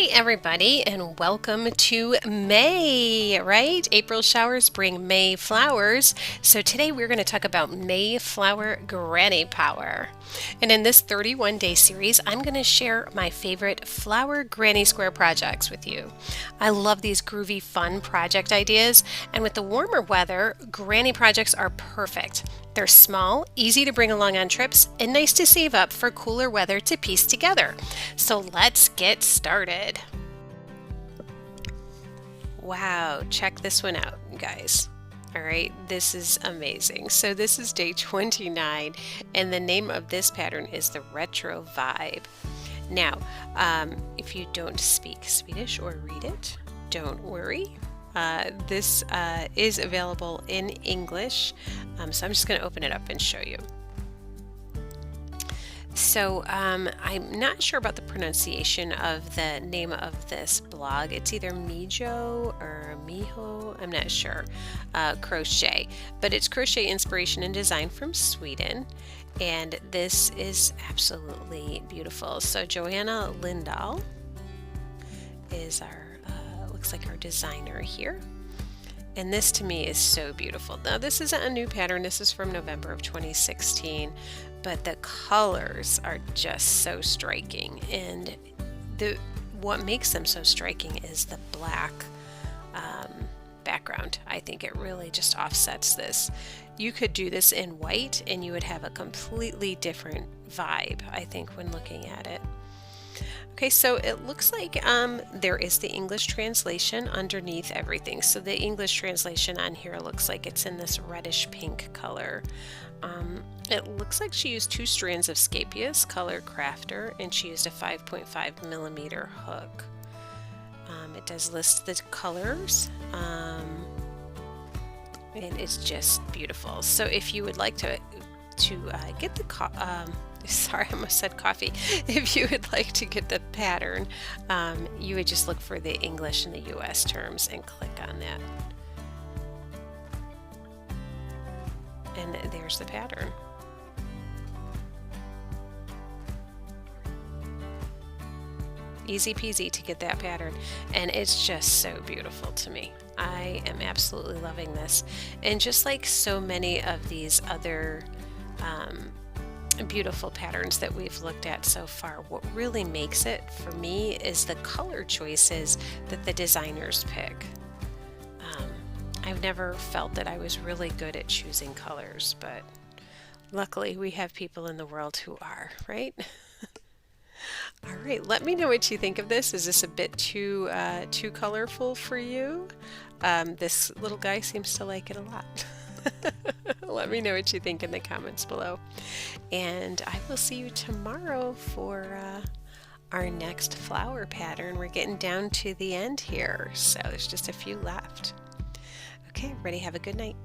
Hi everybody and welcome to May, right? April showers bring May flowers. So today we're going to talk about Mayflower Granny Power. And in this 31-day series, I'm going to share my favorite flower granny square projects with you. I love these groovy, fun project ideas, and with the warmer weather, granny projects are perfect. They're small, easy to bring along on trips, and nice to save up for cooler weather to piece together. So let's get started. Wow, check this one out, guys. All right, this is amazing. So this is day 29, and the name of this pattern is the Retro Vibe. Now, if you don't speak Swedish or read it, don't worry. This is available in English, so I'm just going to open it up and show you. So I'm not sure about the pronunciation of the name of this blog. It's either Mijo or Miho, I'm not sure, crochet, but it's crochet inspiration and design from Sweden, and this is absolutely beautiful. So Joanna Lindahl is our, looks like our designer here. And this to me is so beautiful. Now this isn't a new pattern, this is from November of 2016, but the colors are just so striking. And what makes them so striking is the black background. I think it really just offsets this. You could do this in white and you would have a completely different vibe, I think, when looking at it. Okay, so it looks like there is the English translation underneath everything. So the English translation on here looks like it's in this reddish pink color. It looks like she used 2 strands of scapious color crafter, and she used a 5.5 millimeter hook. It does list the colors, and it's just beautiful. So if you would like to get the sorry, I almost said coffee. If you would like to get the pattern, you would just look for the English and the US terms and click on that. And there's the pattern. Easy peasy to get that pattern, and it's just so beautiful to me. I am absolutely loving this. And just like so many of these other beautiful patterns that we've looked at so far, what really makes it for me is the color choices that the designers pick. I've never felt that I was really good at choosing colors, but luckily we have people in the world who are, right? All right, let me know what you think of this. Is this a bit too colorful for you? This little guy seems to like it a lot. Let me know what you think in the comments below. And I will see you tomorrow for our next flower pattern. We're getting down to the end here, so there's just a few left. Okay, everybody have a good night.